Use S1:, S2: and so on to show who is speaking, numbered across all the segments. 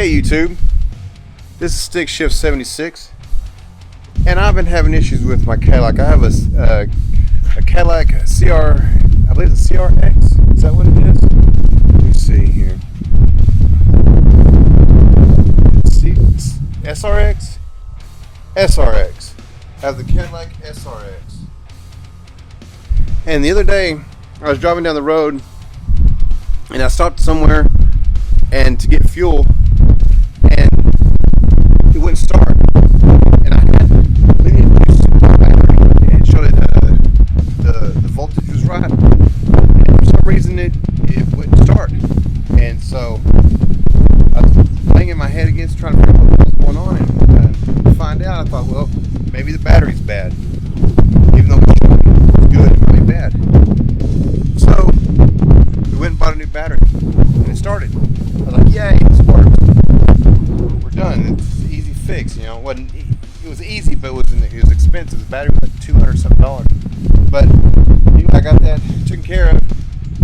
S1: Hey YouTube, this is Stick Shift 76, and I've been having issues with my Cadillac. I have a Cadillac I believe it's a CRX. Is that what it is? Let me see here. SRX? SRX. I have the Cadillac SRX. And the other day, I was driving down the road, and I stopped somewhere and to get fuel, and it wouldn't start. And I had it showed the voltage was right, and for some reason it wouldn't start. And so I was banging my head against trying to figure out what was going on, and to find out, I thought, well, maybe the battery's bad. Even though it was good, it might be bad. So we went and bought a new battery, and it started. I was like, yay, it works. We're done. It's an easy fix, you know. It was easy, but it was expensive. The battery was like $200-something. But I got that taken care of,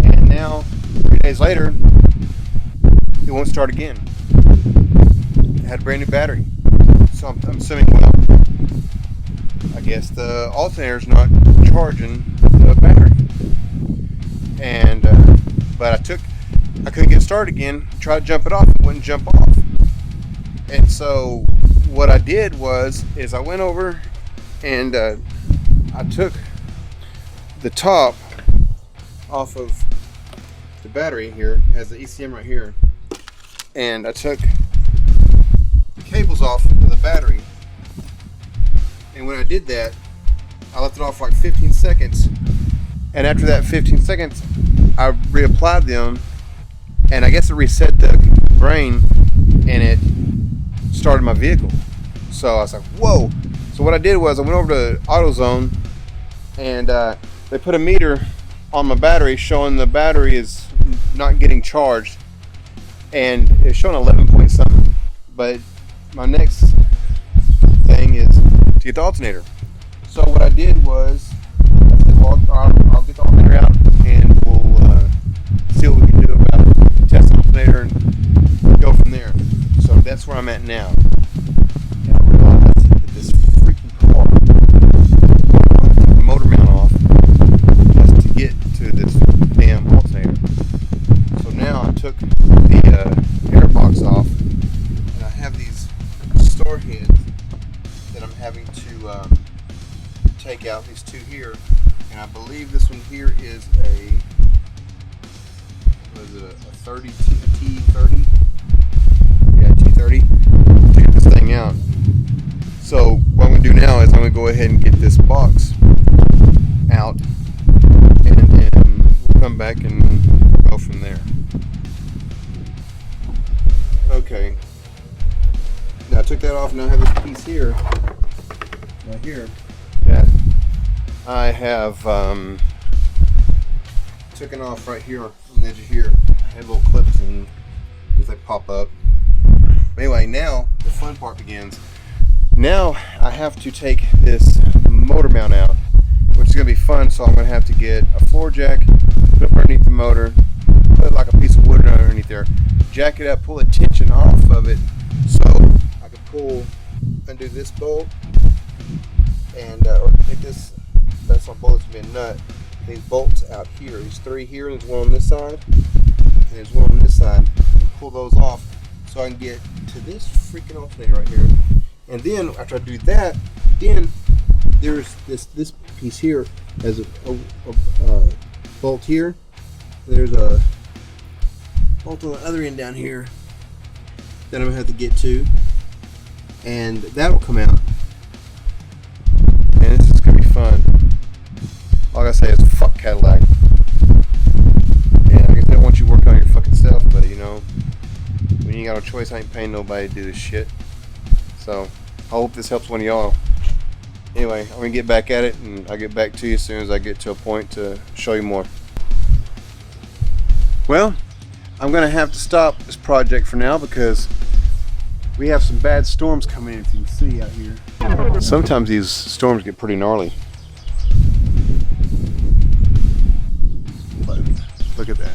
S1: and now 3 days later, it won't start again. It had a brand new battery, so I'm assuming, well, I guess the alternator's not charging the battery. And but I couldn't get started again. Tried to jump it off, it wouldn't jump off. And so what I did is I went over and I took the top off of the battery here. It has the ECM right here, and I took the cables off of the battery. And when I did that, I left it off for like 15 seconds. And after that 15 seconds, I reapplied them, and I guess it reset the brain, and it started my vehicle. So I was like, whoa. So what I did was I went over to AutoZone, and they put a meter on my battery showing the battery is not getting charged, and it's showing 11 point something. But my next thing is to get the alternator. So what I did was I said, well, I'll get the alternator out, and we'll see what we can do about it. Test the alternator and go from there. So that's where I'm at now. And I realized that this freaking car, I want to take the motor mount off just to get to this damn alternator. So now I took the air box off, and I have these star heads that I'm having to take out, these two here. And I believe this one here is a 30 T30. Yeah, T30. To get this thing out. So what I'm going to do now is I'm going to go ahead and get this box out, and then we'll come back and go from there. Okay. Now I took that off, and I have this piece here, right here, that I have taken off right here on the edge of here. I had little clips and as they pop up. But anyway, now the fun part begins. Now I have to take this motor mount out, which is going to be fun. So I'm going to have to get a floor jack, put it underneath the motor, put like a piece of wood underneath there, jack it up, pull the tension off of it, so I can undo this bolt, and or take this. That's not bolts, be a nut. These bolts out here, these three here, and there's one on this side, and there's one on this side. And pull those off so I can get to this freaking alternator right here. And then after I do that, then there's this piece here has a bolt here. There's a bolt on the other end down here that I'm gonna have to get to, and that will come out. And this is gonna be fun. Like I say, it's fuck Cadillac. Yeah, I guess they want you working on your fucking stuff, but you know, when you ain't got no choice, I ain't paying nobody to do this shit. So I hope this helps one of y'all. Anyway, I'm gonna get back at it, and I'll get back to you as soon as I get to a point to show you more. Well, I'm gonna have to stop this project for now because we have some bad storms coming in, if you can see out here. Sometimes these storms get pretty gnarly. Look at that.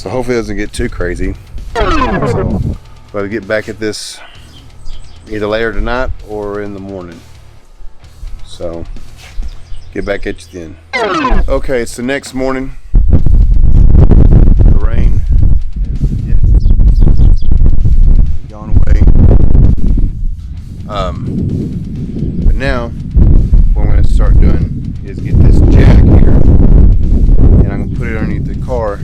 S1: So hopefully it doesn't get too crazy. So I'll get back at this either later tonight or in the morning. So get back at you then. Okay, it's the next morning. The rain gone away. But now what I'm going to start doing is get this jack here, and I'm going to put it underneath the car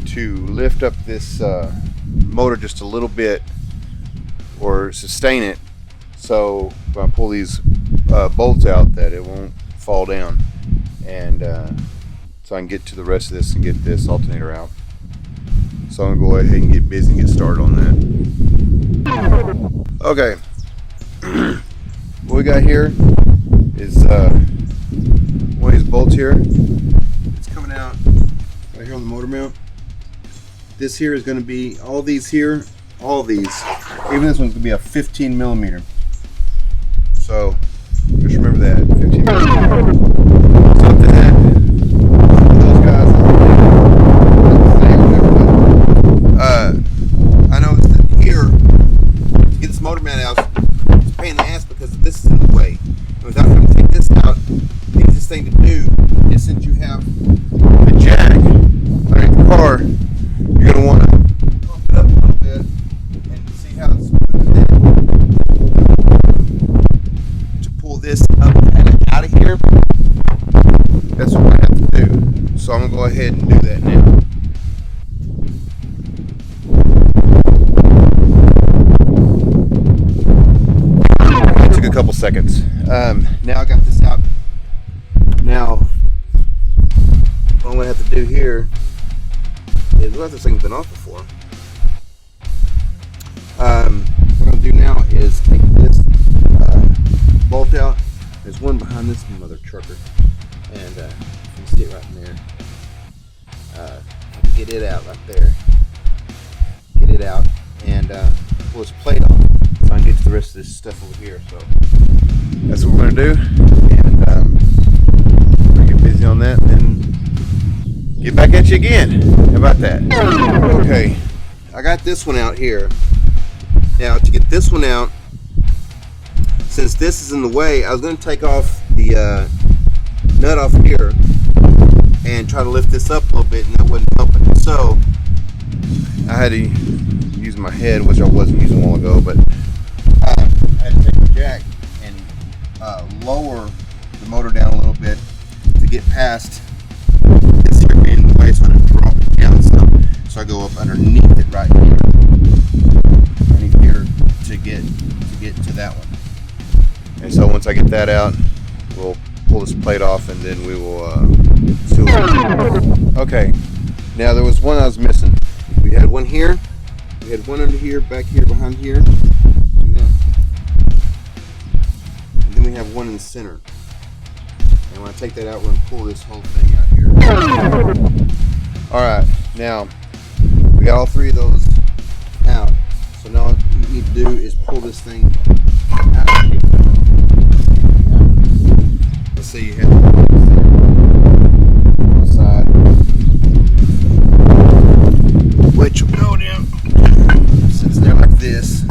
S1: to lift up this motor just a little bit, or sustain it, so when I pull these bolts out that it won't fall down, and so I can get to the rest of this and get this alternator out. So I'm going to go ahead and get busy and get started on that. Okay. What we got here is one of these bolts here. It's coming out right here on the motor mount. This here is going to be, all these here, all these, even this one's going to be a 15 millimeter. So just remember that, 15 millimeter. Something that those guys, I know that here, to get this motor mount out, it's a pain in the ass because this is in the way. And without having to take this out, the easiest thing to do is, since you have the jack underneath the car, you're going to want to pump it up a little bit and see how it's smooth it. To pull this up and out of here, that's what I have to do. So I'm going to go ahead and do that now. It took a couple seconds. Now I got this out. Now, what I'm going to have to do here is, look, this thing's been off before. What I'm going to do now is take this bolt out. There's one behind this mother trucker, and you can see it right in there. Get it out right there. Get it out and pull this plate off so I can get to the rest of this stuff over here. So that's what we're going to do, and we're going to get busy on that, and then get back at you again. How about that? Okay, I got this one out here. Now, to get this one out, since this is in the way, I was going to take off the nut off here and try to lift this up a little bit, and that wasn't helping. So I had to use my head, which I wasn't using a while ago, but I had to take the jack and lower the motor down a little bit to get past this here being in the way, so I didn't drop it down some. So I go up underneath it right here, underneath here, to get to that one. And so once I get that out, we'll pull this plate off, and then we will see what we do. Okay, now there was one I was missing. We had one here, we had one under here, back here, behind here. See that? And then we have one in the center. And when I take that out, we're going to pull this whole thing out here. Alright, now we got all three of those out. So now what you need to do is pull this thing out of here. Let's say you have on the side, which will go down, sits there like this.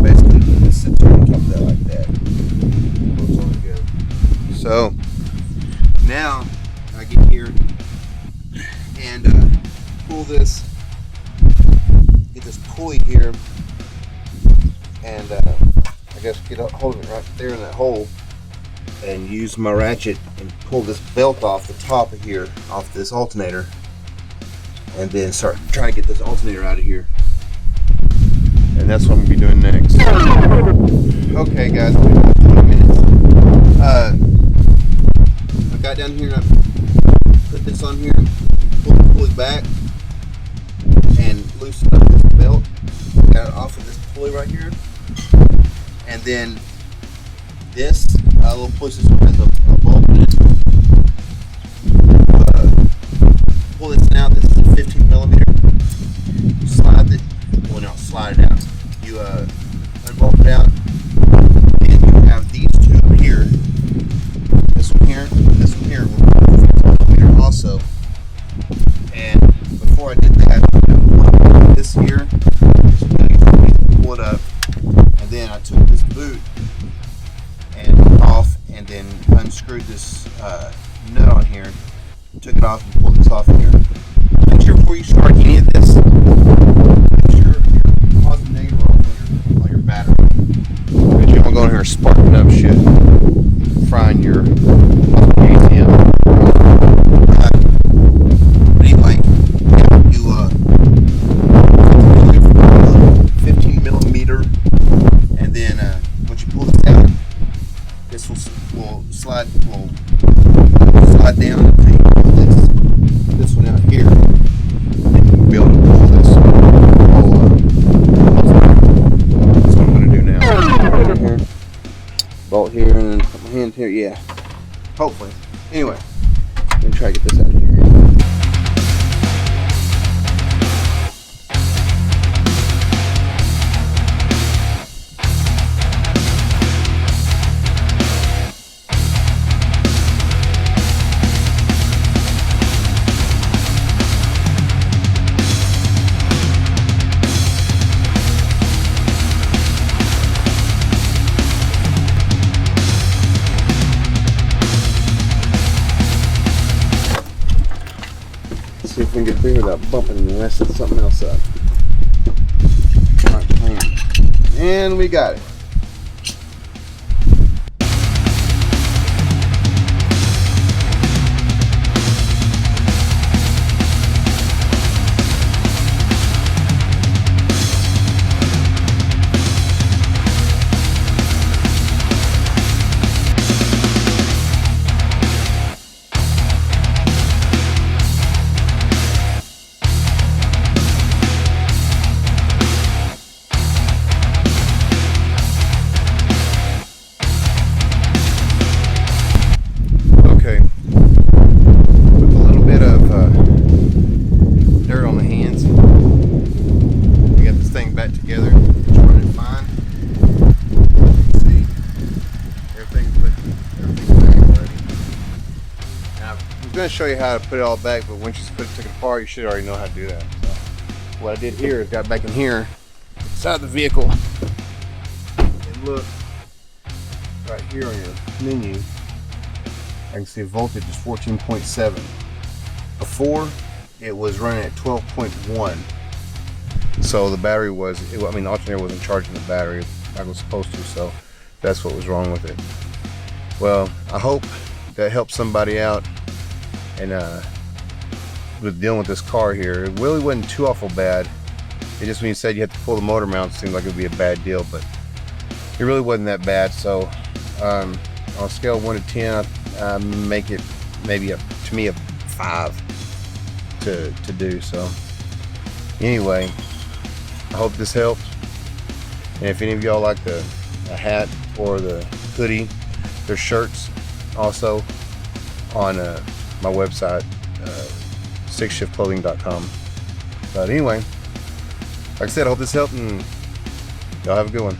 S1: Basically, it sits on top of that like that. Goes on together. So now I get here and pull this, get this pulley here, and I guess get up, holding it right there in that hole, and use my ratchet and pull this belt off the top of here, off this alternator, and then start trying to get this alternator out of here. And that's what I'm going to be doing next. Okay guys, 20 minutes. I got down here and I put this on here, pull the pulley back, and loosen up this belt. Got it off of this pulley right here. And then this little push, this one has a bolt in it. Pull this out. This is a 15 millimeter. Slide it. Well, no, slide it out. You unbolt it out, and you have these two up here. This one here, and this one here. 15 millimeter also. And unscrewed this nut on here, took it off and pulled this off here. Make sure before you start any of this, make sure you're positive negative off on your battery. Because you don't want to go in here sparking up shit, frying your ATM. But anyway, you 15 millimeter, and then once you pull this out, this will slide down and pull this one out here, and you'll be able to pull this whole that's what I'm going to do now. Here, bolt here, and then put my hand here. Yeah, hopefully. Anyway, I'm going to try to get this out of here. See if we can get through without bumping and messing something else up. Alright, plan. And we got it. Together, it's running fine. See, everything's back already. Now, I was going to show you how to put it all back, but once you took it apart, you should already know how to do that. So, what I did here is got back in here, inside the vehicle, and look right here on your menu. I can see voltage is 14.7. Before, it was running at 12.1. So the battery was, the alternator wasn't charging the battery like it was supposed to, so that's what was wrong with it. Well, I hope that helps somebody out, and with dealing with this car here. It really wasn't too awful bad. It just, when you said you had to pull the motor mount, it seemed like it would be a bad deal, but it really wasn't that bad. So on a scale of 1 to 10, I make it maybe to me a 5 to do. So anyway, I hope this helped. And if any of y'all like the hat or the hoodie, there's shirts also on my website, sixshiftclothing.com. But anyway, like I said, I hope this helped, and y'all have a good one.